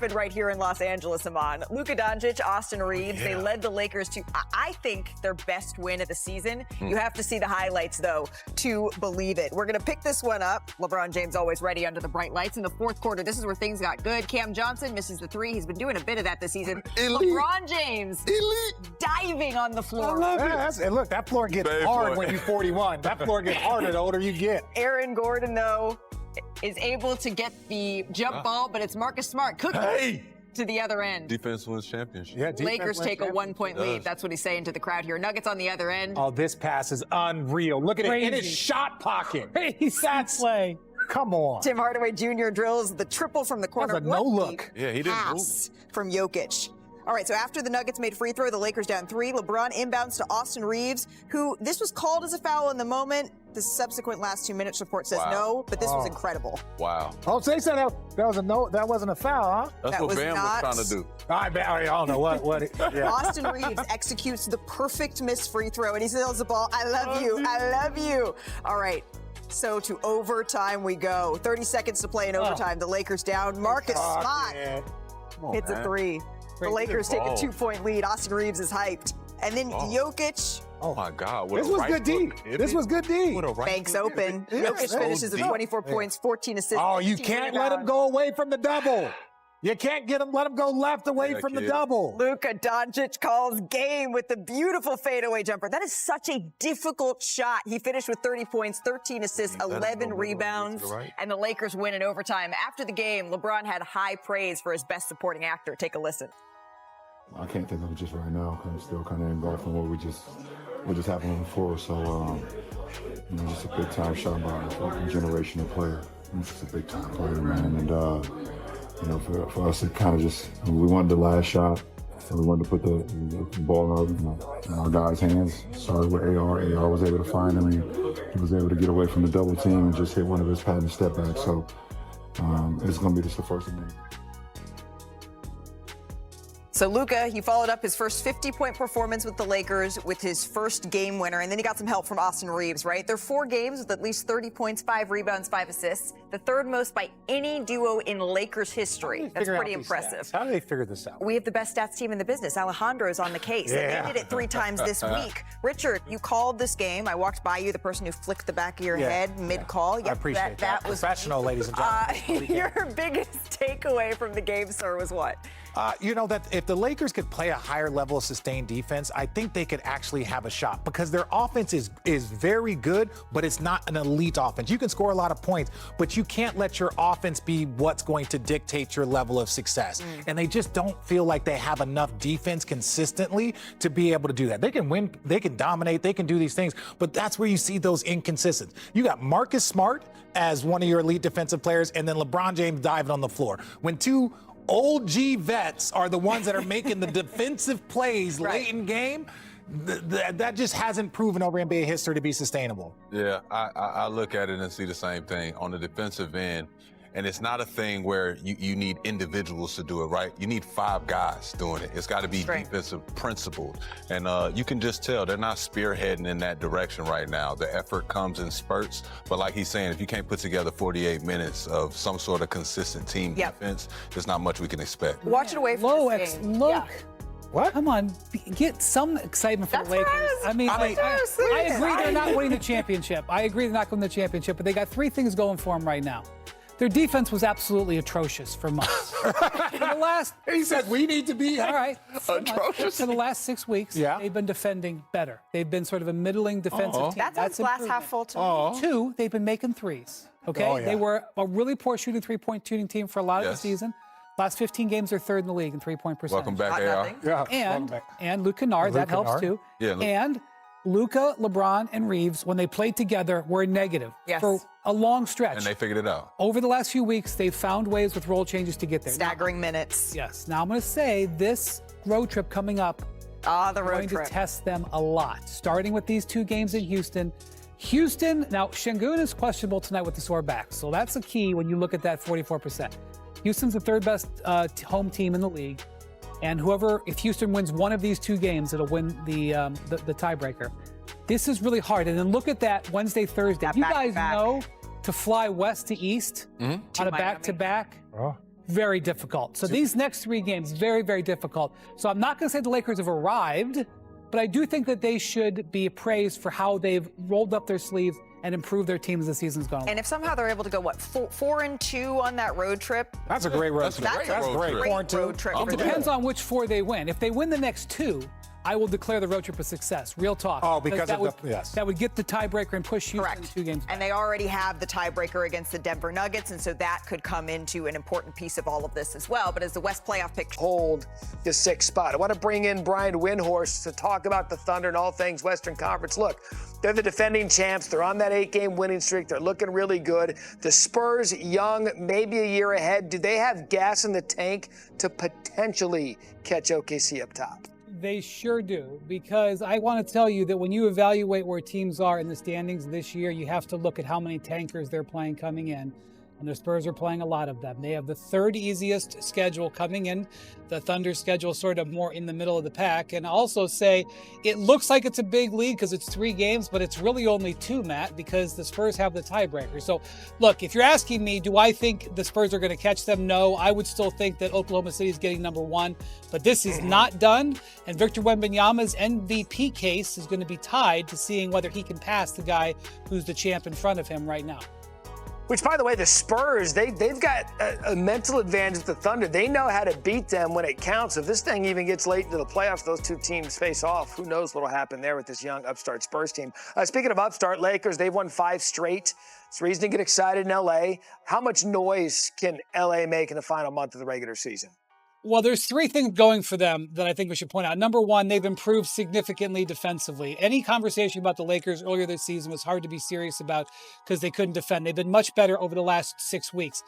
right here in Los Angeles, Amon. Luka Dončić, Austin Reeves, they led the Lakers to, I think, their best win of the season. You have to see the highlights, though, to believe it. We're going to pick this one up. LeBron James always ready under the bright lights. In the fourth quarter, this is where things got good. Cam Johnson misses the three. He's been doing a bit of that this season. LeBron James diving on the floor. I love it. And look, that floor gets hard when you're 41. That floor gets harder the older you get. Aaron Gordon, though, is able to get the jump ball, but it's Marcus Smart cooking to the other end. Defense wins championship. Yeah, Lakers take a 1-point lead. That's what he's saying to the crowd here. Nuggets on the other end. Oh, this pass is unreal. Look at it in his shot pocket. He's play. Come on. Tim Hardaway Jr. drills the triple from the corner. That was a no-look. Yeah, he didn't pass from Jokic. All right, so after the Nuggets made free throw, the Lakers down 3. LeBron inbounds to Austin Reeves, who this was called as a foul in the moment. The subsequent last 2 minutes report says no, but this was incredible. Wow. Oh, so they said that wasn't a foul, huh? That's what Bam was trying to do. I don't know what. Yeah. Austin Reeves executes the perfect missed free throw, and he steals the ball. I love you. I love you. All right. So to overtime we go. 30 seconds to play in overtime. The Lakers down. Marcus Smart hits a 3. The Lakers take a 2-point lead. Austin Reeves is hyped. And then Jokic. Oh, my God. This was good D. This was good D. Banks open. Jokic finishes with 24 points, 14 assists. Oh, you can't let him go away from the double. You can't let him go left away from the double. Luka Dončić calls game with the beautiful fadeaway jumper. That is such a difficult shot. He finished with 30 points, 13 assists, 11 rebounds, and the Lakers win in overtime. After the game, LeBron had high praise for his best supporting actor. Take a listen. I can't think of it just right now because I'm still kind of engulfed in what just happened on the floor. So, just a big time shot by a generational player. He's just a big time player, man. And, for us, it kind of just, we wanted the last shot. So we wanted to put the ball in our guys' hands. Started with AR. AR was able to find him. He was able to get away from the double team and just hit one of his patent step backs. So it's going to be just the first of many. So Luka, he followed up his first 50-point performance with the Lakers with his first game winner, and then he got some help from Austin Reeves, right? They're 4 games with at least 30 points, 5 rebounds, 5 assists, the third most by any duo in Lakers history. That's pretty impressive. How do they figure this out? We have the best stats team in the business. Alejandro's on the case. And they did it 3 times this week. Richard, you called this game. I walked by you, the person who flicked the back of your head mid-call. I appreciate that. Was professional, ladies and gentlemen. Your biggest takeaway from the game, sir, was what? That if the Lakers could play a higher level of sustained defense, I think they could actually have a shot because their offense is very good, but it's not an elite offense. You can score a lot of points, but you can't let your offense be what's going to dictate your level of success. And they just don't feel like they have enough defense consistently to be able to do that. They can win, they can dominate, they can do these things, but that's where you see those inconsistencies. You got Marcus Smart as one of your elite defensive players, and then LeBron James diving on the floor. When 2 OG vets are the ones that are making the defensive plays late in game, that just hasn't proven over NBA history to be sustainable. Yeah, I look at it and see the same thing on the defensive end. And it's not a thing where you need individuals to do it, right? You need 5 guys doing it. It's got to be defensive principled. And you can just tell they're not spearheading in that direction right now. The effort comes in spurts. But like he's saying, if you can't put together 48 minutes of some sort of consistent team defense, there's not much we can expect. Watch it away from this game. Look. What? Come on, get some excitement for the Lakers. I agree they're not winning the championship. I agree they're not winning the championship, but they got 3 things going for them right now. Their defense was absolutely atrocious for months. He said we need to be atrocious. For the last 6 weeks, they've been defending better. They've been sort of a middling defensive team. That's glass half full to me. 2, they've been making threes. Okay, they were a really poor shooting 3-point shooting team for a lot of the season. Last 15 games, they're 3rd in the league in 3-point percentage. Welcome back, AR. And Luka Kennard, that helps too. And Luka, LeBron, and Reeves, when they played together, were negative for a long stretch. And they figured it out. Over the last few weeks, they've found ways with role changes to get there. Staggering minutes. Yes. Now I'm going to say this road trip coming up the road going trip. to test them a lot, starting with these 2 games in Houston. Houston, now Şengün is questionable tonight with the sore back, so that's a key when you look at that 44%. Houston's the 3rd best home team in the league. And if Houston wins one of these 2 games, it'll win the tiebreaker. This is really hard. And then look at that Wednesday, Thursday. You guys know to fly west to east on a back-to-back. very difficult. So these next 3 games, very, very difficult. So I'm not going to say the Lakers have arrived, but I do think that they should be praised for how they've rolled up their sleeves and improved their team as the season's gone on. And if somehow they're able to go, 4-2 on that road trip? That's a great road trip. That's a great road trip. It depends on which 4 they win. If they win the next 2, I will declare the road trip a success. Real talk. Oh, because that of yes. That would get the tiebreaker and push Houston 2 games back. And they already have the tiebreaker against the Denver Nuggets, and so that could come into an important piece of all of this as well. But as the West playoff pick hold the 6th spot. I want to bring in Brian Windhorst to talk about the Thunder and all things Western Conference. Look, they're the defending champs. They're on that 8-game winning streak. They're looking really good. The Spurs, young, maybe a year ahead. Do they have gas in the tank to potentially catch OKC up top? They sure do, because I want to tell you that when you evaluate where teams are in the standings this year, you have to look at how many tankers they're playing coming in. And the Spurs are playing a lot of them. They have the 3rd easiest schedule coming in. The Thunder schedule sort of more in the middle of the pack. And also say it looks like it's a big lead because it's 3 games, but it's really only 2, Matt, because the Spurs have the tiebreaker. So look, if you're asking me, do I think the Spurs are going to catch them? No, I would still think that Oklahoma City is getting number 1, but this is not done. And Victor Wembanyama's MVP case is going to be tied to seeing whether he can pass the guy who's the champ in front of him right now. Which, by the way, the Spurs, they've got a mental advantage with the Thunder. They know how to beat them when it counts. If this thing even gets late into the playoffs, those 2 teams face off. Who knows what will happen there with this young upstart Spurs team. Speaking of upstart, Lakers, they've won 5 straight. It's reason to get excited in L.A. How much noise can L.A. make in the final month of the regular season? Well, there's 3 things going for them that I think we should point out. Number 1, they've improved significantly defensively. Any conversation about the Lakers earlier this season was hard to be serious about because they couldn't defend. They've been much better over the last 6 weeks.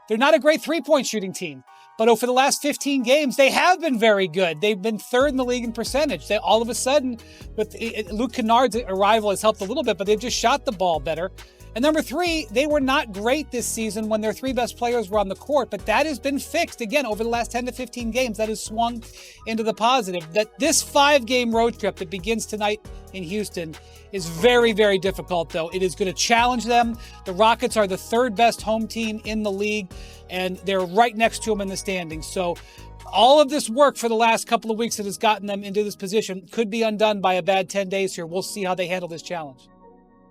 They're not a great 3-point shooting team, but over the last 15 games, they have been very good. They've been 3rd in the league in percentage. They all of a sudden, with Luke Kennard's arrival has helped a little bit, but they've just shot the ball better. And number 3, they were not great this season when their 3 best players were on the court, but that has been fixed again over the last 10 to 15 games. That has swung into the positive. That this 5-game road trip that begins tonight in Houston is very, very difficult, though. It is going to challenge them. The Rockets are the 3rd best home team in the league, and they're right next to them in the standings. So all of this work for the last couple of weeks that has gotten them into this position could be undone by a bad 10 days here. We'll see how they handle this challenge.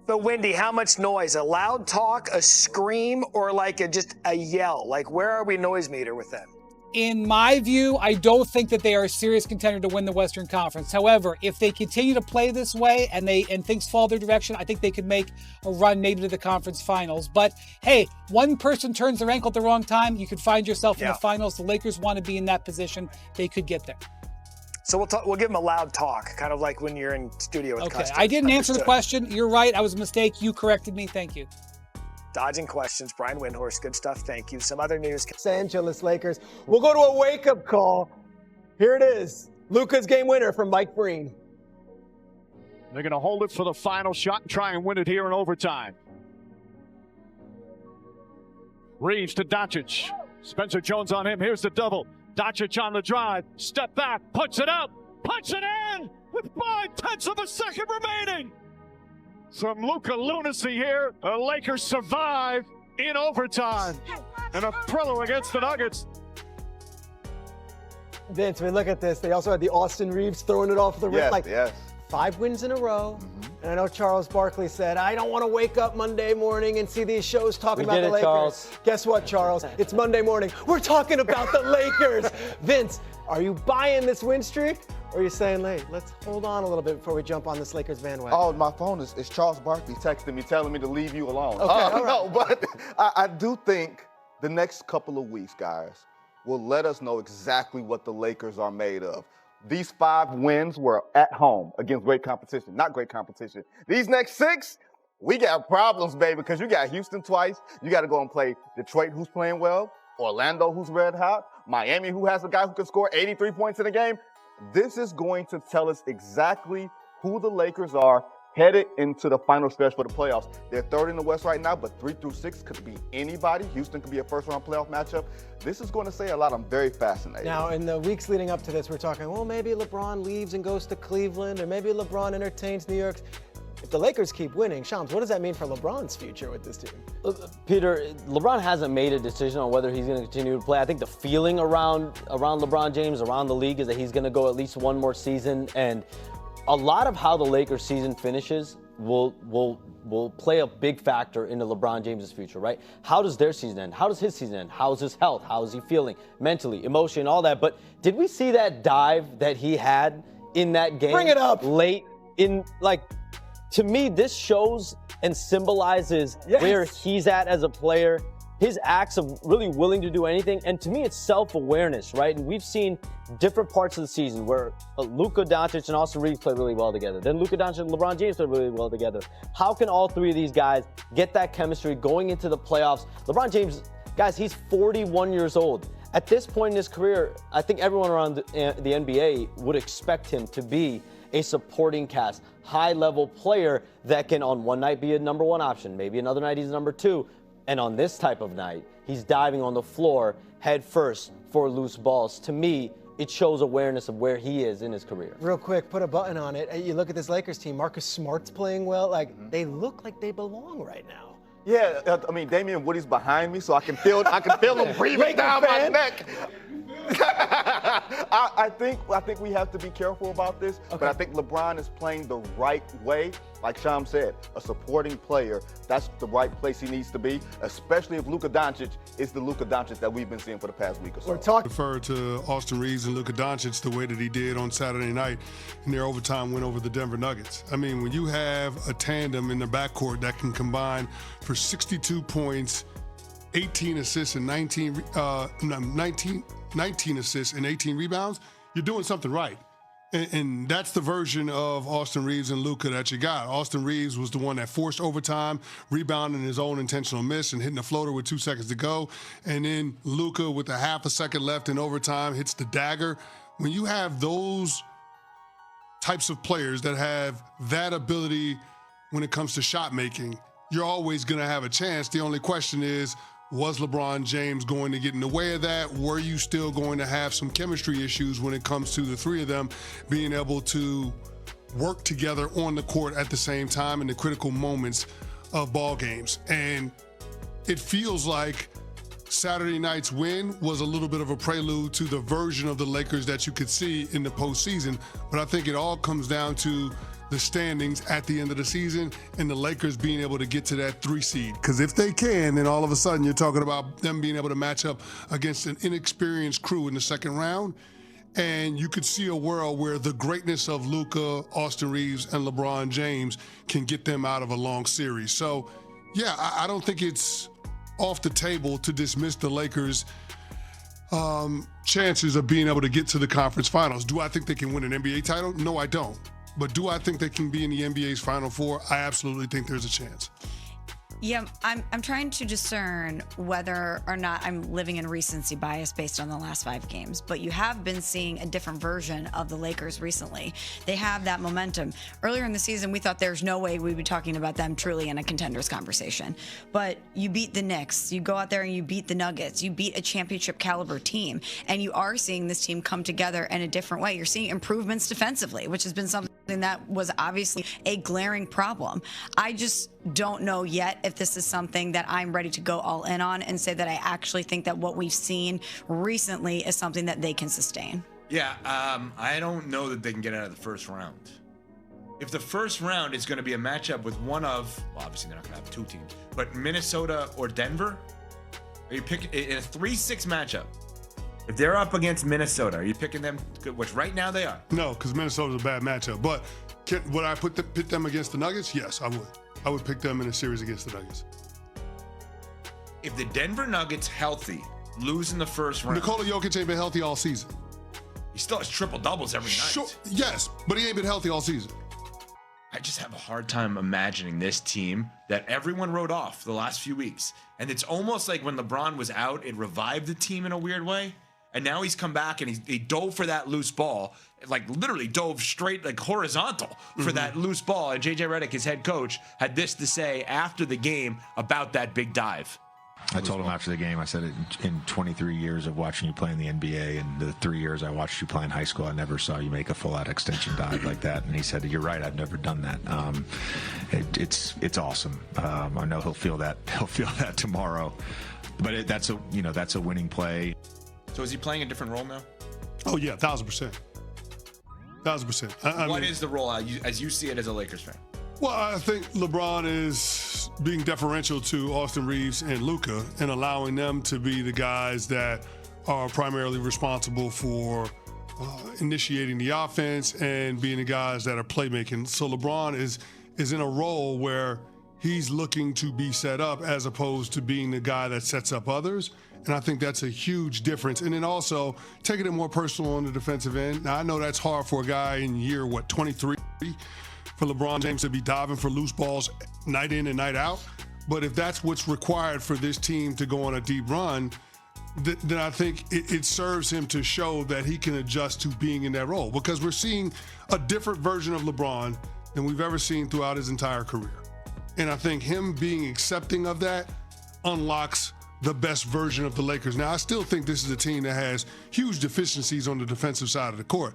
But Wendy, how much noise? A loud talk, a scream, or like just a yell? Like, where are we noise meter with them? In my view, I don't think that they are a serious contender to win the Western Conference. However, if they continue to play this way and things fall their direction, I think they could make a run maybe to the conference finals. But hey, one person turns their ankle at the wrong time, you could find yourself in the finals. The Lakers want to be in that position. They could get there. So we'll give them a loud talk, kind of like when you're in studio with customers. I didn't answer the question. You're right. I was a mistake. You corrected me. Thank you. Dodging questions. Brian Windhorst. Good stuff. Thank you. Some other news. Los Angeles Lakers. We'll go to a wake-up call. Here it is. Luka's game winner from Mike Breen. They're going to hold it for the final shot and try and win it here in overtime. Reeves to Dončić. Spencer Jones on him. Here's the double. Dončić on the drive, step back, puts it up, puts it in with 0.5 of a second remaining. Some Luka lunacy here. The Lakers survive in overtime. And a thriller against the Nuggets. Vince, I mean, look at this. They also had the Austin Reeves throwing it off the rim. Yes. 5 wins in a row. And I know Charles Barkley said, I don't want to wake up Monday morning and see these shows talking about the Lakers. Charles. Guess what, Charles? It's Monday morning. We're talking about the Lakers. Vince, are you buying this win streak? Or are you saying, hey, let's hold on a little bit before we jump on this Lakers bandwagon? Oh, my phone is Charles Barkley texting me, telling me to leave you alone. Okay, all right. No, but I do think the next couple of weeks, guys, will let us know exactly what the Lakers are made of. These 5 wins were at home against great competition, not great competition. These next 6, we got problems, baby, because you got Houston twice. You got to go and play Detroit, who's playing well, Orlando, who's red hot, Miami, who has a guy who can score 83 points in a game. This is going to tell us exactly who the Lakers are headed into the final stretch for the playoffs. They're 3rd in the West right now, but 3 through 6 could be anybody. Houston could be a first-round playoff matchup. This is going to say a lot. I'm very fascinated. Now, in the weeks leading up to this, we're talking, well, maybe LeBron leaves and goes to Cleveland, or maybe LeBron entertains New York. If the Lakers keep winning, Shams, what does that mean for LeBron's future with this team? Peter, LeBron hasn't made a decision on whether he's going to continue to play. I think the feeling around LeBron James, around the league, is that he's going to go at least one more season. And a lot of how the Lakers season finishes will play a big factor into LeBron James' future, right? How does their season end? How does his season end? How's his health? How is he feeling mentally, emotionally, all that? But did we see that dive that he had in that game? Bring it up. Late in, to me, this shows and symbolizes where he's at as a player, his acts of really willing to do anything. And to me, it's self-awareness, right? And we've seen different parts of the season where Luka Dončić and Austin Reeves play really well together. Then Luka Dončić and LeBron James play really well together. How can all three of these guys get that chemistry going into the playoffs? LeBron James, guys, he's 41 years old. At this point in his career, I think everyone around the NBA would expect him to be a supporting cast, high-level player that can on one night be a number one option, maybe another night he's number two, and on this type of night, he's diving on the floor head first for loose balls. To me, it shows awareness of where he is in his career. Real quick, put a button on it. You look at this Lakers team, Marcus Smart's playing well. They look like they belong right now. Yeah, I mean, Damian Woody's behind me, so I can feel him breathing down my neck. I think we have to be careful about this, but I think LeBron is playing the right way. Like Shams said, a supporting player, that's the right place he needs to be, especially if Luka Dončić is the Luka Dončić that we've been seeing for the past week or so. We're talking to Austin Reeves and Luka Dončić the way that he did on Saturday night in their overtime win over the Denver Nuggets. I mean, when you have a tandem in the backcourt that can combine for 62 points, 18 assists, and 19 assists and 18 rebounds, you're doing something right. And that's the version of Austin Reeves and Luka that you got. Austin Reeves was the one that forced overtime, rebounding his own intentional miss and hitting the floater with 2 seconds to go. And then Luka, with a half a second left in overtime, hits the dagger. When you have those types of players that have that ability when it comes to shot making, you're always going to have a chance. The only question is, was LeBron James going to get in the way of that? Were you still going to have some chemistry issues when it comes to the three of them being able to work together on the court at the same time in the critical moments of ball games? And it feels like Saturday night's win was a little bit of a prelude to the version of the Lakers that you could see in the postseason. But I think it all comes down to the standings at the end of the season and the Lakers being able to get to that 3 seed. Because if they can, then all of a sudden you're talking about them being able to match up against an inexperienced crew in the second round. And you could see a world where the greatness of Luka, Austin Reeves, and LeBron James can get them out of a long series. So, yeah, I don't think it's off the table to dismiss the Lakers' chances of being able to get to the conference finals. Do I think they can win an NBA title? No, I don't. But do I think they can be in the NBA's Final Four? I absolutely think there's a chance. Yeah, I'm trying to discern whether or not I'm living in recency bias based on the last 5 games, but you have been seeing a different version of the Lakers recently. They have that momentum. Earlier in the season, we thought there's no way we'd be talking about them truly in a contenders conversation. But you beat the Knicks, you go out there and you beat the Nuggets, you beat a championship caliber team, and you are seeing this team come together in a different way. You're seeing improvements defensively, which has been something that was obviously a glaring problem. I just don't know yet if this is something that I'm ready to go all in on and say that I actually think that what we've seen recently is something that they can sustain. Yeah, I don't know that they can get out of the first round. If the first round is going to be a matchup with one of, well, obviously they're not going to have 2 teams, but Minnesota or Denver, are you picking in a 3-6 matchup? If they're up against Minnesota, are you picking them? Which right now they are. No, because Minnesota's a bad matchup. But would I pit them against the Nuggets? Yes, I would. I would pick them in a series against the Nuggets. If the Denver Nuggets healthy lose in the first round. Nikola Jokic ain't been healthy all season. He still has triple doubles every night. Sure, yes, but he ain't been healthy all season. I just have a hard time imagining this team that everyone wrote off the last few weeks. And it's almost like when LeBron was out, it revived the team in a weird way. And now he's come back and he dove for that loose ball, like literally dove straight, like horizontal for that loose ball. And JJ Redick, his head coach, had this to say after the game about that big dive. I told him after the game, I said, in 23 years of watching you play in the NBA and the 3 years I watched you play in high school, I never saw you make a full-out extension dive like that. And he said, you're right, I've never done that. It's awesome. I know he'll feel that tomorrow. But that's a winning play. So is he playing a different role now? Oh, yeah, 1,000%. 1,000%. What is the role as you see it as a Lakers fan? Well, I think LeBron is being deferential to Austin Reeves and Luka and allowing them to be the guys that are primarily responsible for initiating the offense and being the guys that are playmaking. So LeBron is in a role where he's looking to be set up as opposed to being the guy that sets up others. And I think that's a huge difference. And then also taking it more personal on the defensive end. Now, I know that's hard for a guy in year, 23, for LeBron James to be diving for loose balls night in and night out. But if that's what's required for this team to go on a deep run, then I think it serves him to show that he can adjust to being in that role. Because we're seeing a different version of LeBron than we've ever seen throughout his entire career. And I think him being accepting of that unlocks the best version of the Lakers. Now, I still think this is a team that has huge deficiencies on the defensive side of the court.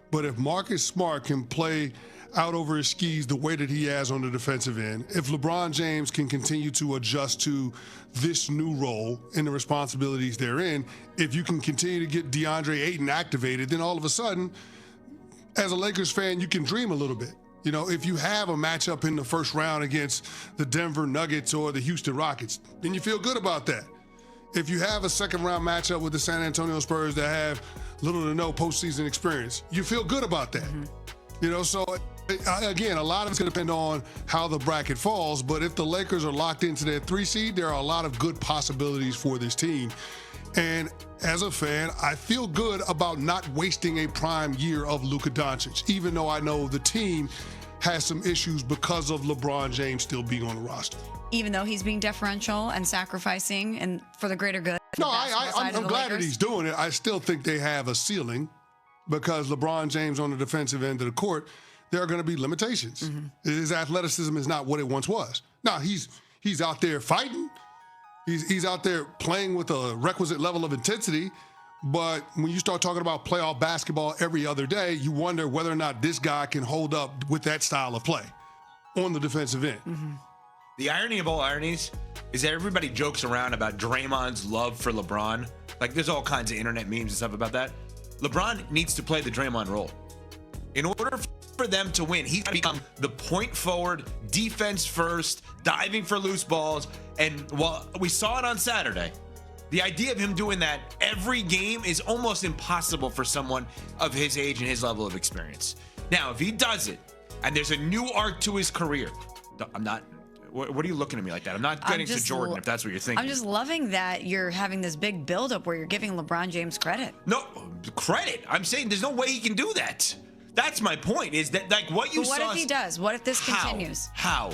But if Marcus Smart can play out over his skis the way that he has on the defensive end, if LeBron James can continue to adjust to this new role and the responsibilities therein, if you can continue to get DeAndre Ayton activated, then all of a sudden, as a Lakers fan, you can dream a little bit. You know, if you have a matchup in the first round against the Denver Nuggets or the Houston Rockets, then you feel good about that. If you have a second round matchup with the San Antonio Spurs that have little to no postseason experience, you feel good about that. Mm-hmm. You know, so again, a lot of it's going to depend on how the bracket falls. But if the Lakers are locked into their 3 seed, there are a lot of good possibilities for this team. And as a fan, I feel good about not wasting a prime year of Luka Dončić, even though I know the team has some issues because of LeBron James still being on the roster. Even though he's being deferential and sacrificing and for the greater good. No, I'm glad that he's doing it. I still think they have a ceiling because LeBron James on the defensive end of the court, there are going to be limitations. Mm-hmm. His athleticism is not what it once was. Now, he's out there fighting. He's out there playing with a requisite level of intensity. But when you start talking about playoff basketball every other day, you wonder whether or not this guy can hold up with that style of play on the defensive end. Mm-hmm. The irony of all ironies is that everybody jokes around about Draymond's love for LeBron. Like, there's all kinds of internet memes and stuff about that. LeBron needs to play the Draymond role. In order for them to win, he's got to become the point forward, defense first, diving for loose balls. And while we saw it on Saturday, the idea of him doing that every game is almost impossible for someone of his age and his level of experience. Now, if he does it, and there's a new arc to his career, I'm not... What are you looking at me like that? I'm not getting to Jordan, if that's what you're thinking. I'm just loving that you're having this big buildup where you're giving LeBron James credit. No, credit? I'm saying there's no way he can do that. That's my point, is that, like, what you saw... But what if he does? What if this continues? How?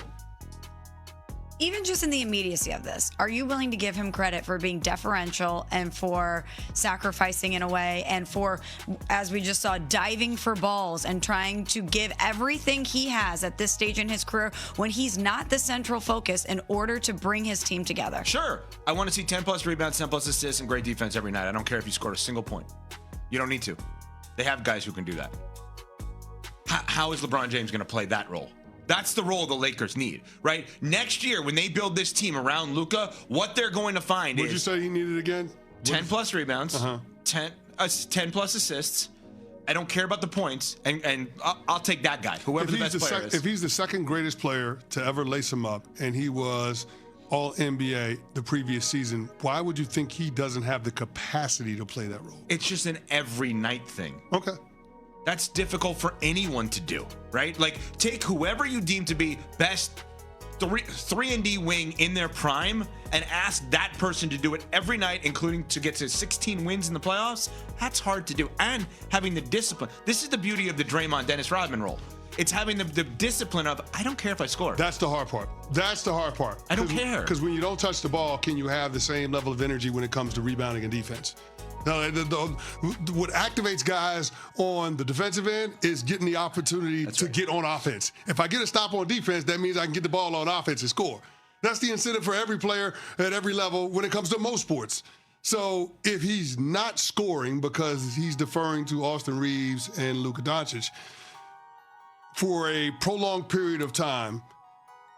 Even just in the immediacy of this, are you willing to give him credit for being deferential and for sacrificing in a way and for, as we just saw, diving for balls and trying to give everything he has at this stage in his career when he's not the central focus in order to bring his team together? Sure. I want to see 10-plus rebounds, 10-plus assists, and great defense every night. I don't care if you scored a single point. You don't need to. They have guys who can do that. How is LeBron James going to play that role? That's the role the Lakers need, right? Next year, when they build this team around Luka, what they're going to find What'd you say he needed again? 10-plus rebounds, 10-plus assists. I don't care about the points, and I'll take that guy, whoever the best player is. If he's the second greatest player to ever lace him up, and he was All-NBA the previous season, why would you think he doesn't have the capacity to play that role? It's just an every night thing. Okay. That's difficult for anyone to do, right? Like, take whoever you deem to be best 3-and-D wing in their prime and ask that person to do it every night, including to get to 16 wins in the playoffs. That's hard to do. And having the discipline. This is the beauty of the Draymond, Dennis Rodman role. It's having the discipline of, I don't care if I score. That's the hard part. That's the hard part. I don't care. Because when you don't touch the ball, can you have the same level of energy when it comes to rebounding and defense? Now, what activates guys on the defensive end is getting the opportunity to get on offense. If I get a stop on defense, that means I can get the ball on offense and score. That's the incentive for every player at every level when it comes to most sports. So if he's not scoring because he's deferring to Austin Reeves and Luka Dončić for a prolonged period of time,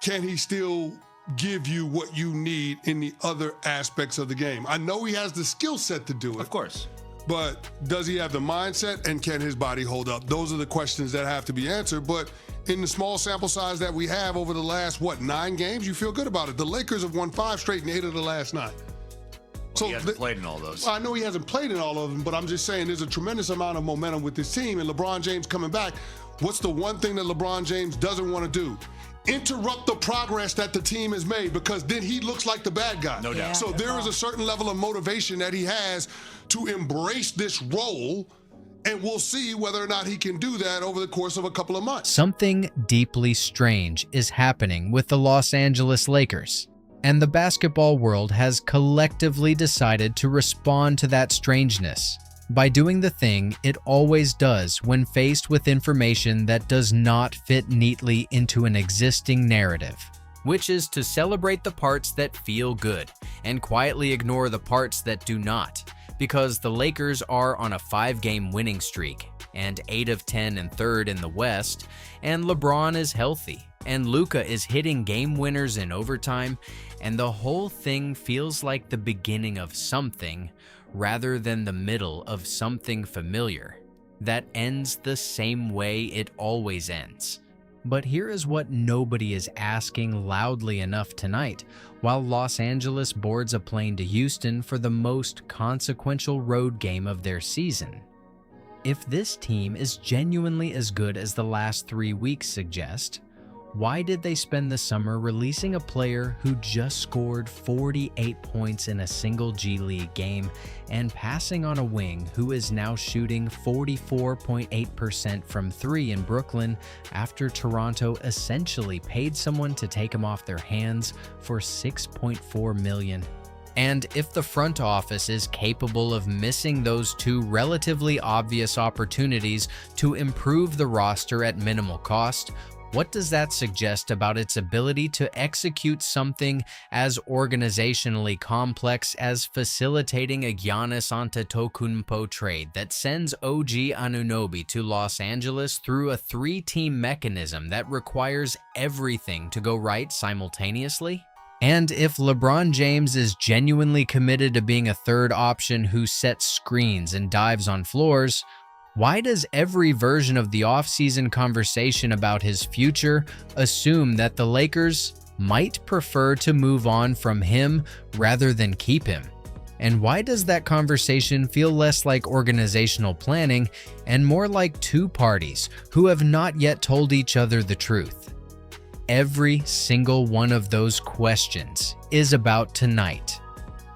can he still give you what you need in the other aspects of the game? I know he has the skill set to do it. Of course. But does he have the mindset, and can his body hold up? Those are the questions that have to be answered. But in the small sample size that we have over the last, 9 games, you feel good about it. The Lakers have won 5 straight and 8 of the last 9. So he hasn't played in all those. I know he hasn't played in all of them, but I'm just saying there's a tremendous amount of momentum with this team, and LeBron James coming back. What's the one thing that LeBron James doesn't want to do? Interrupt the progress that the team has made, because then he looks like the bad guy. No doubt. So there is a certain level of motivation that he has to embrace this role, and we'll see whether or not he can do that over the course of a couple of months. Something deeply strange is happening with the Los Angeles Lakers, and the basketball world has collectively decided to respond to that strangeness by doing the thing it always does when faced with information that does not fit neatly into an existing narrative, which is to celebrate the parts that feel good and quietly ignore the parts that do not, because the Lakers are on a 5-game winning streak and 8 of 10 and 3rd in the West, and LeBron is healthy, and Luka is hitting game winners in overtime, and the whole thing feels like the beginning of something rather than the middle of something familiar that ends the same way it always ends. But here is what nobody is asking loudly enough tonight, while Los Angeles boards a plane to Houston for the most consequential road game of their season. If this team is genuinely as good as the last 3 weeks suggest, why did they spend the summer releasing a player who just scored 48 points in a single G League game and passing on a wing who is now shooting 44.8% from 3 in Brooklyn after Toronto essentially paid someone to take him off their hands for $6.4 million? And if the front office is capable of missing those 2 relatively obvious opportunities to improve the roster at minimal cost, what does that suggest about its ability to execute something as organizationally complex as facilitating a Giannis Antetokounmpo trade that sends OG Anunoby to Los Angeles through a 3-team mechanism that requires everything to go right simultaneously? And if LeBron James is genuinely committed to being a third option who sets screens and dives on floors, why does every version of the offseason conversation about his future assume that the Lakers might prefer to move on from him rather than keep him? And why does that conversation feel less like organizational planning and more like 2 parties who have not yet told each other the truth? Every single one of those questions is about tonight.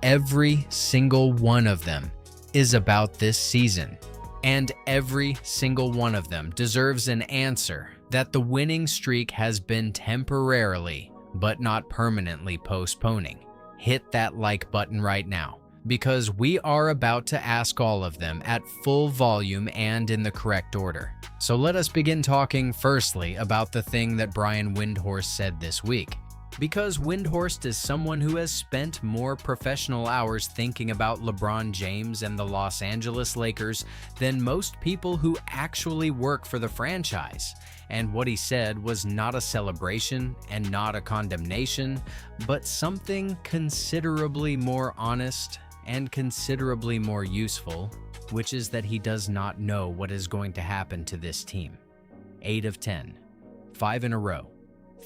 Every single one of them is about this season. And every single one of them deserves an answer that the winning streak has been temporarily, but not permanently postponing. Hit that like button right now, because we are about to ask all of them at full volume and in the correct order. So let us begin talking firstly about the thing that Brian Windhorst said this week. Because Windhorst is someone who has spent more professional hours thinking about LeBron James and the Los Angeles Lakers than most people who actually work for the franchise. And what he said was not a celebration and not a condemnation, but something considerably more honest and considerably more useful, which is that he does not know what is going to happen to this team. 8 of 10, 5 in a row.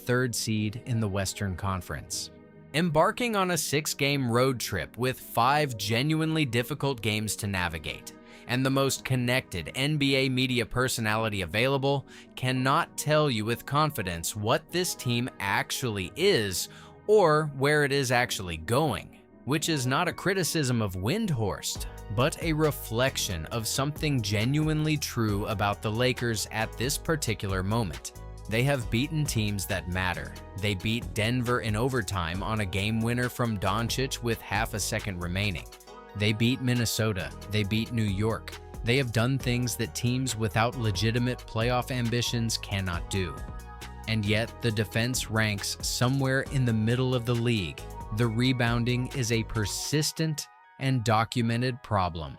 3rd seed in the Western Conference. Embarking on a 6-game road trip with 5 genuinely difficult games to navigate, and the most connected NBA media personality available cannot tell you with confidence what this team actually is or where it is actually going, which is not a criticism of Windhorst, but a reflection of something genuinely true about the Lakers at this particular moment. They have beaten teams that matter. They beat Denver in overtime on a game winner from Dončić with half a second remaining. They beat Minnesota. They beat New York. They have done things that teams without legitimate playoff ambitions cannot do. And yet, the defense ranks somewhere in the middle of the league. The rebounding is a persistent and documented problem.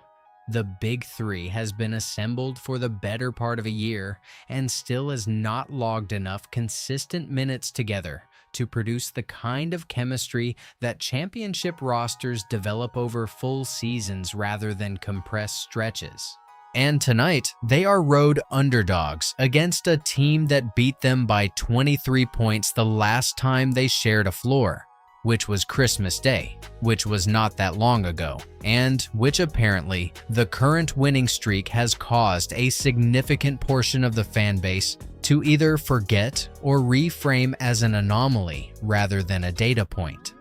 The Big Three has been assembled for the better part of a year and still has not logged enough consistent minutes together to produce the kind of chemistry that championship rosters develop over full seasons rather than compressed stretches. And tonight, they are road underdogs against a team that beat them by 23 points the last time they shared a floor, which was Christmas Day, which was not that long ago, and which apparently the current winning streak has caused a significant portion of the fan base to either forget or reframe as an anomaly rather than a data point.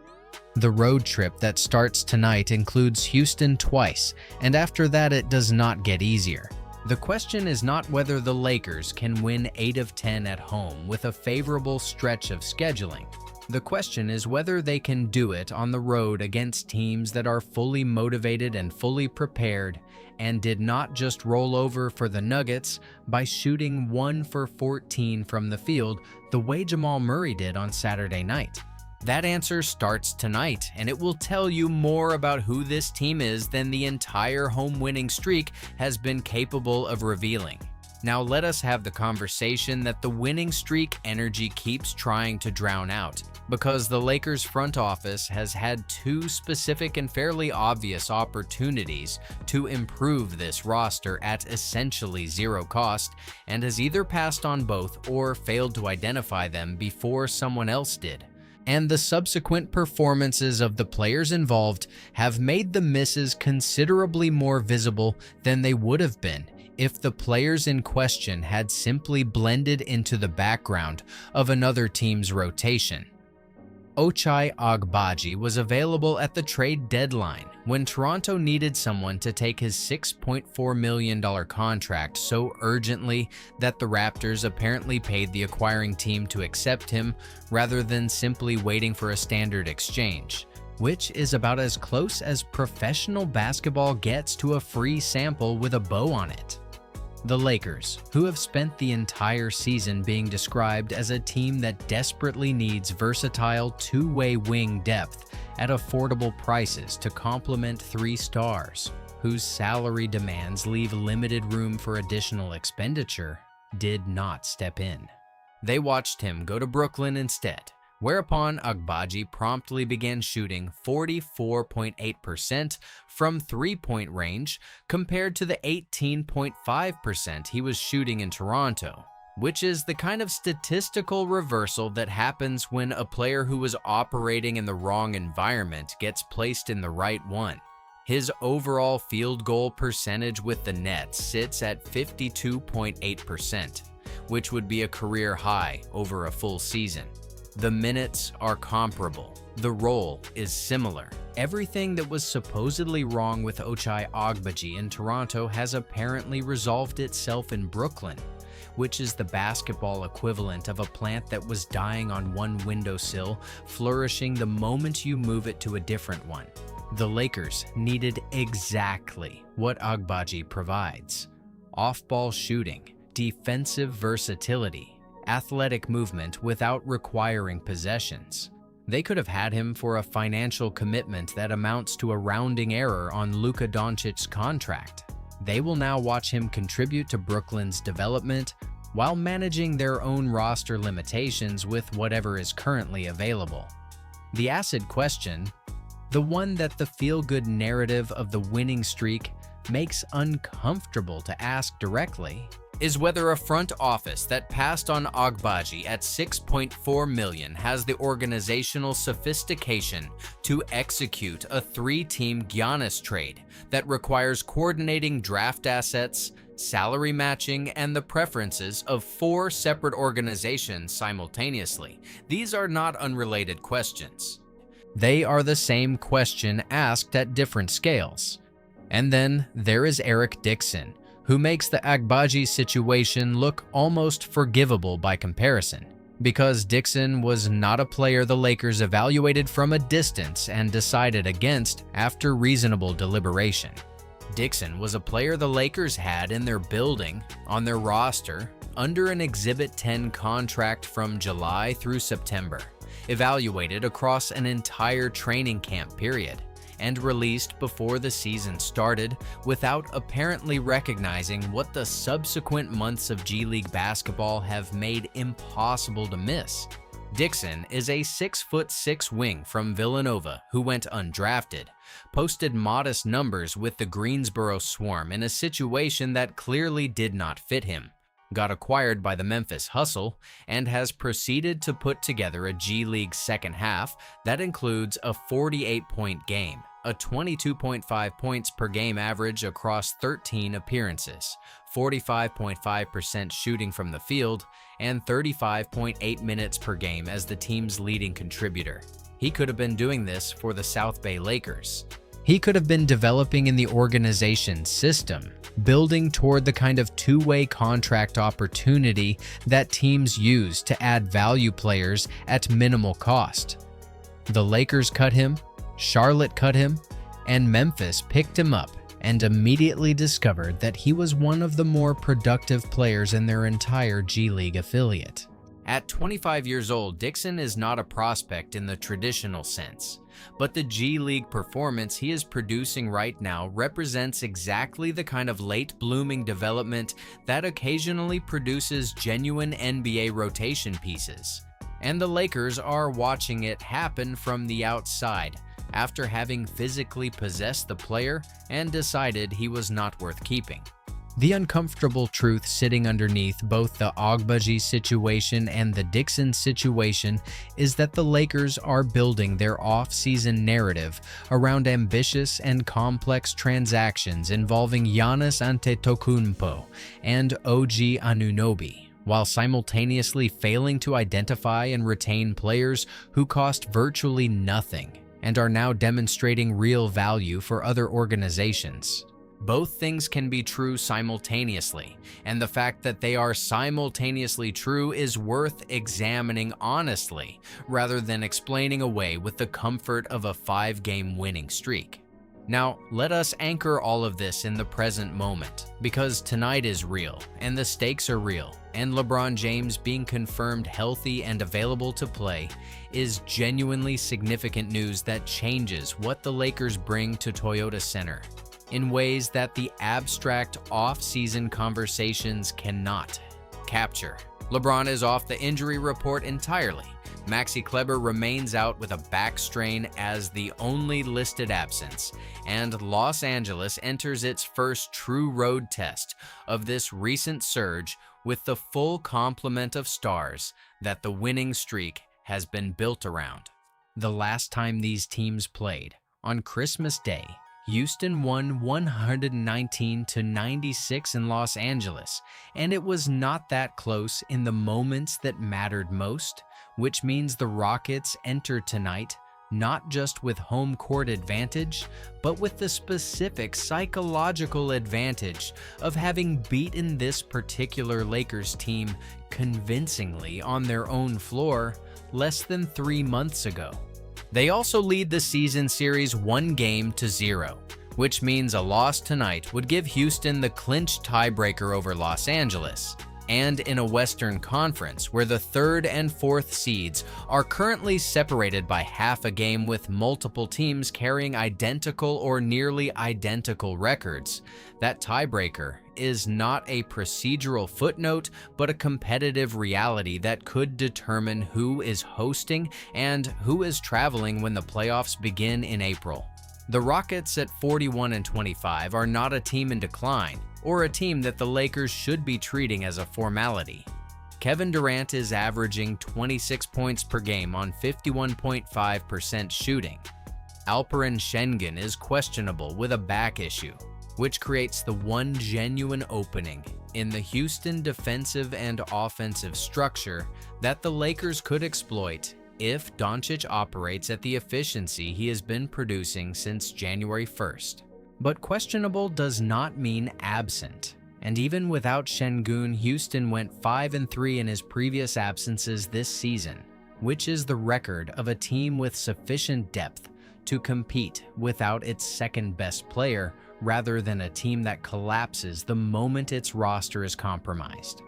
The road trip that starts tonight includes Houston twice, and after that it does not get easier. The question is not whether the Lakers can win 8 of 10 at home with a favorable stretch of scheduling. The question is whether they can do it on the road against teams that are fully motivated and fully prepared and did not just roll over for the Nuggets by shooting 1 for 14 from the field the way Jamal Murray did on Saturday night. That answer starts tonight, and it will tell you more about who this team is than the entire home winning streak has been capable of revealing. Now let us have the conversation that the winning streak energy keeps trying to drown out, because the Lakers front office has had 2 specific and fairly obvious opportunities to improve this roster at essentially 0 cost, and has either passed on both or failed to identify them before someone else did. And the subsequent performances of the players involved have made the misses considerably more visible than they would have been if the players in question had simply blended into the background of another team's rotation. Ochai Agbaji was available at the trade deadline when Toronto needed someone to take his $6.4 million contract so urgently that the Raptors apparently paid the acquiring team to accept him rather than simply waiting for a standard exchange, which is about as close as professional basketball gets to a free sample with a bow on it. The Lakers, who have spent the entire season being described as a team that desperately needs versatile two-way wing depth at affordable prices to complement 3 stars, whose salary demands leave limited room for additional expenditure, did not step in. They watched him go to Brooklyn instead, whereupon Agbaji promptly began shooting 44.8% from three-point range compared to the 18.5% he was shooting in Toronto, which is the kind of statistical reversal that happens when a player who was operating in the wrong environment gets placed in the right one. His overall field goal percentage with the Nets sits at 52.8%, which would be a career high over a full season. The minutes are comparable. The role is similar. Everything that was supposedly wrong with Ochai Agbaji in Toronto has apparently resolved itself in Brooklyn, which is the basketball equivalent of a plant that was dying on one windowsill, flourishing the moment you move it to a different one. The Lakers needed exactly what Agbaji provides: off-ball shooting, defensive versatility, athletic movement without requiring possessions. They could have had him for a financial commitment that amounts to a rounding error on Luka Dončić's contract. They will now watch him contribute to Brooklyn's development while managing their own roster limitations with whatever is currently available. The acid question, the one that the feel-good narrative of the winning streak makes uncomfortable to ask directly, is whether a front office that passed on Agbaji at $6.4 million has the organizational sophistication to execute a 3-team Giannis trade that requires coordinating draft assets, salary matching, and the preferences of 4 separate organizations simultaneously. These are not unrelated questions. They are the same question asked at different scales. And then there is Eric Dixon, who makes the Agbaji situation look almost forgivable by comparison, because Dixon was not a player the Lakers evaluated from a distance and decided against after reasonable deliberation. Dixon was a player the Lakers had in their building, on their roster, under an Exhibit 10 contract from July through September, evaluated across an entire training camp period, and released before the season started without apparently recognizing what the subsequent months of G League basketball have made impossible to miss. Dixon is a 6'6" wing from Villanova who went undrafted, posted modest numbers with the Greensboro Swarm in a situation that clearly did not fit him, got acquired by the Memphis Hustle, and has proceeded to put together a G League second half that includes a 48-point game, a 22.5 points per game average across 13 appearances, 45.5% shooting from the field, and 35.8 minutes per game as the team's leading contributor. He could have been doing this for the South Bay Lakers. He could have been developing in the organization's system, building toward the kind of two-way contract opportunity that teams use to add value players at minimal cost. The Lakers cut him, Charlotte cut him, and Memphis picked him up and immediately discovered that he was one of the more productive players in their entire G League affiliate. At 25 years old, Dixon is not a prospect in the traditional sense, but the G League performance he is producing right now represents exactly the kind of late-blooming development that occasionally produces genuine NBA rotation pieces. And the Lakers are watching it happen from the outside, after having physically possessed the player and decided he was not worth keeping. The uncomfortable truth sitting underneath both the Agbaji situation and the Dixon situation is that the Lakers are building their off-season narrative around ambitious and complex transactions involving Giannis Antetokounmpo and OG Anunoby, while simultaneously failing to identify and retain players who cost virtually nothing and are now demonstrating real value for other organizations. Both things can be true simultaneously, and the fact that they are simultaneously true is worth examining honestly, rather than explaining away with the comfort of a 5-game winning streak. Now, let us anchor all of this in the present moment, because tonight is real, and the stakes are real, and LeBron James being confirmed healthy and available to play is genuinely significant news that changes what the Lakers bring to Toyota Center in ways that the abstract off-season conversations cannot capture. LeBron is off the injury report entirely. Maxi Kleber remains out with a back strain as the only listed absence, and Los Angeles enters its first true road test of this recent surge with the full complement of stars that the winning streak has been built around. The last time these teams played, on Christmas Day, Houston won 119-96 in Los Angeles, and it was not that close in the moments that mattered most, which means the Rockets enter tonight not just with home court advantage, but with the specific psychological advantage of having beaten this particular Lakers team convincingly on their own floor less than 3 months ago. They also lead the season series 1-0, which means a loss tonight would give Houston the clinched tiebreaker over Los Angeles. And in a Western Conference where the 3rd and 4th seeds are currently separated by half a game with multiple teams carrying identical or nearly identical records, that tiebreaker is not a procedural footnote but a competitive reality that could determine who is hosting and who is traveling when the playoffs begin in April. The Rockets at 41-25 are not a team in decline, or a team that the Lakers should be treating as a formality. Kevin Durant is averaging 26 points per game on 51.5% shooting. Alperen Şengün is questionable with a back issue, which creates the one genuine opening in the Houston defensive and offensive structure that the Lakers could exploit if Dončić operates at the efficiency he has been producing since January 1st. But questionable does not mean absent. And even without Şengün, Houston went 5-3 in his previous absences this season, which is the record of a team with sufficient depth to compete without its second best player, rather than a team that collapses the moment its roster is compromised.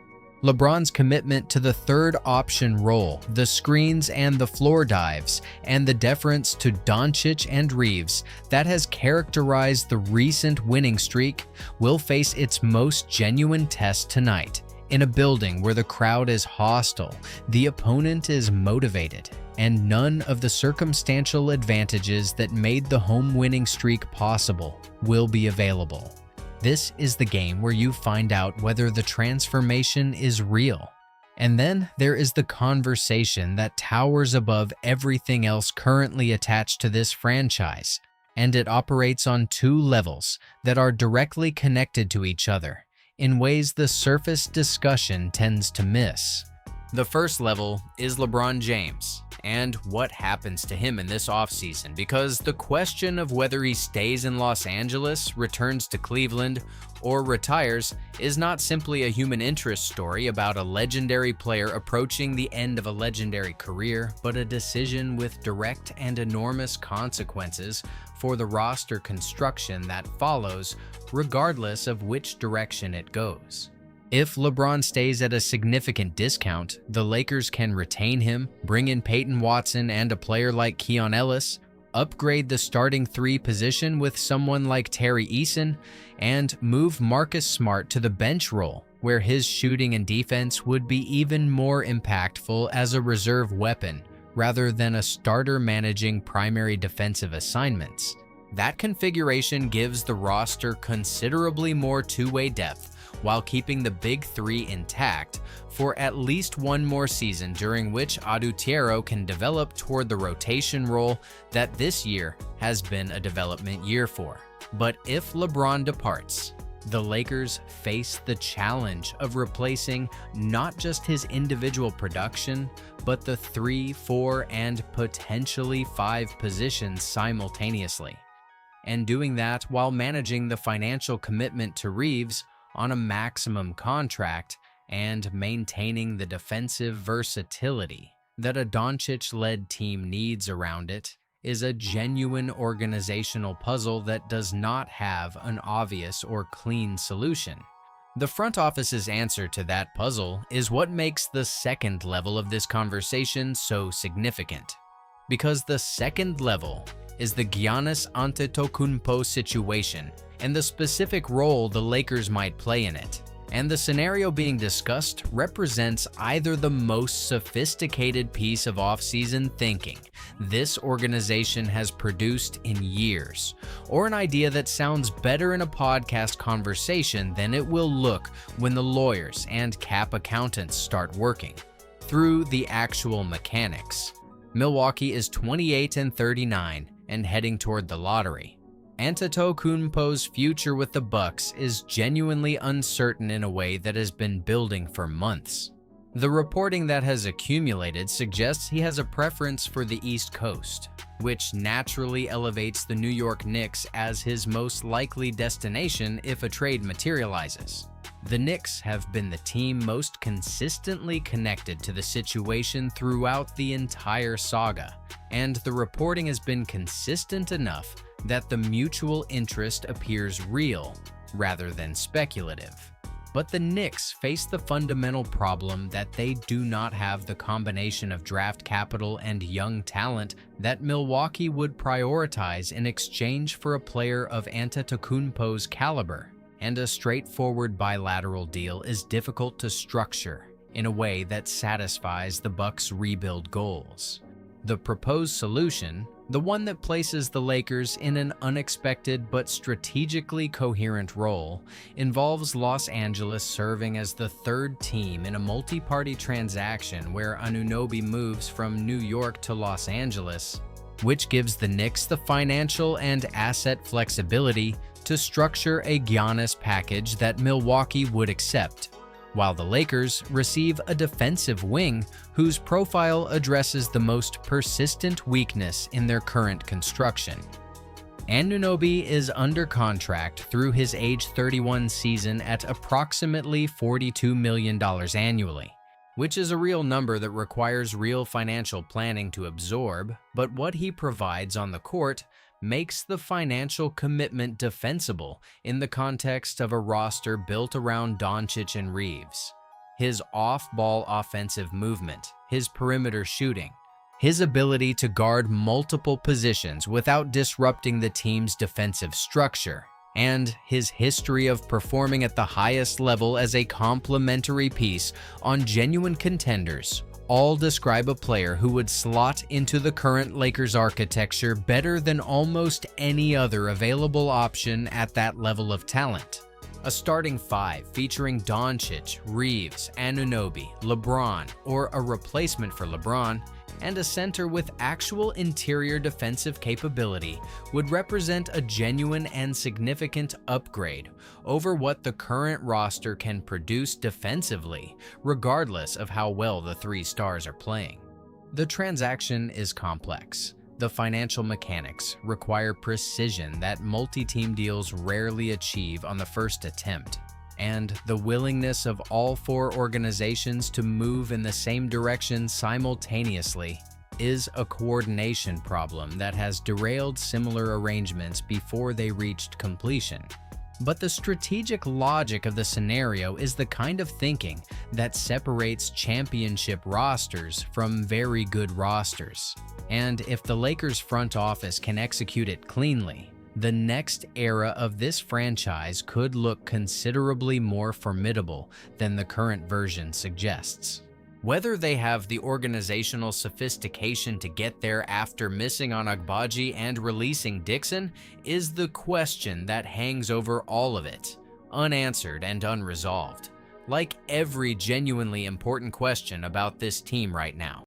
LeBron's commitment to the third option role, the screens and the floor dives, and the deference to Dončić and Reeves that has characterized the recent winning streak will face its most genuine test tonight. In a building where the crowd is hostile, the opponent is motivated, and none of the circumstantial advantages that made the home winning streak possible will be available. This is the game where you find out whether the transformation is real. And then there is the conversation that towers above everything else currently attached to this franchise, and it operates on two levels that are directly connected to each other in ways the surface discussion tends to miss. The first level is LeBron James and what happens to him in this offseason, because the question of whether he stays in Los Angeles, returns to Cleveland, or retires is not simply a human interest story about a legendary player approaching the end of a legendary career, but a decision with direct and enormous consequences for the roster construction that follows, regardless of which direction it goes. If LeBron stays at a significant discount, the Lakers can retain him, bring in Peyton Watson and a player like Keon Ellis, upgrade the starting three position with someone like Terry Eason, and move Marcus Smart to the bench role, where his shooting and defense would be even more impactful as a reserve weapon rather than a starter managing primary defensive assignments. That configuration gives the roster considerably more two-way depth while keeping the big three intact for at least one more season, during which Adutiero can develop toward the rotation role that this year has been a development year for. But if LeBron departs, the Lakers face the challenge of replacing not just his individual production, but the 3, 4, and potentially 5 positions simultaneously. And doing that while managing the financial commitment to Reeves on a maximum contract and maintaining the defensive versatility that a Dončić-led team needs around it is a genuine organizational puzzle that does not have an obvious or clean solution. The front office's answer to that puzzle is what makes the second level of this conversation so significant. Because the second level is the Giannis Antetokounmpo situation and the specific role the Lakers might play in it. And the scenario being discussed represents either the most sophisticated piece of offseason thinking this organization has produced in years, or an idea that sounds better in a podcast conversation than it will look when the lawyers and cap accountants start working through the actual mechanics. Milwaukee is 28-39 and heading toward the lottery. Antetokounmpo's future with the Bucks is genuinely uncertain in a way that has been building for months. The reporting that has accumulated suggests he has a preference for the East Coast, which naturally elevates the New York Knicks as his most likely destination if a trade materializes. The Knicks have been the team most consistently connected to the situation throughout the entire saga, and the reporting has been consistent enough that the mutual interest appears real rather than speculative. But the Knicks face the fundamental problem that they do not have the combination of draft capital and young talent that Milwaukee would prioritize in exchange for a player of Antetokounmpo's caliber, and a straightforward bilateral deal is difficult to structure in a way that satisfies the Bucks' rebuild goals. The proposed solution, the one that places the Lakers in an unexpected but strategically coherent role, involves Los Angeles serving as the third team in a multi-party transaction where Anunoby moves from New York to Los Angeles, which gives the Knicks the financial and asset flexibility to structure a Giannis package that Milwaukee would accept, while the Lakers receive a defensive wing whose profile addresses the most persistent weakness in their current construction. Anunoby is under contract through his age 31 season at approximately $42 million annually, which is a real number that requires real financial planning to absorb, but what he provides on the court makes the financial commitment defensible in the context of a roster built around Dončić and Reeves. his off-ball offensive movement, his perimeter shooting, his ability to guard multiple positions without disrupting the team's defensive structure, and his history of performing at the highest level as a complementary piece on genuine contenders all describe a player who would slot into the current Lakers architecture better than almost any other available option at that level of talent. A starting five featuring Dončić, Reeves, Anunoby, LeBron, or a replacement for LeBron, and a center with actual interior defensive capability would represent a genuine and significant upgrade over what the current roster can produce defensively, regardless of how well the three stars are playing. The transaction is complex. The financial mechanics require precision that multi-team deals rarely achieve on the first attempt, and the willingness of all four organizations to move in the same direction simultaneously is a coordination problem that has derailed similar arrangements before they reached completion. But the strategic logic of the scenario is the kind of thinking that separates championship rosters from very good rosters. And if the Lakers front office can execute it cleanly, the next era of this franchise could look considerably more formidable than the current version suggests. Whether they have the organizational sophistication to get there after missing on Agbaji and releasing Dixon is the question that hangs over all of it, unanswered and unresolved, like every genuinely important question about this team right now.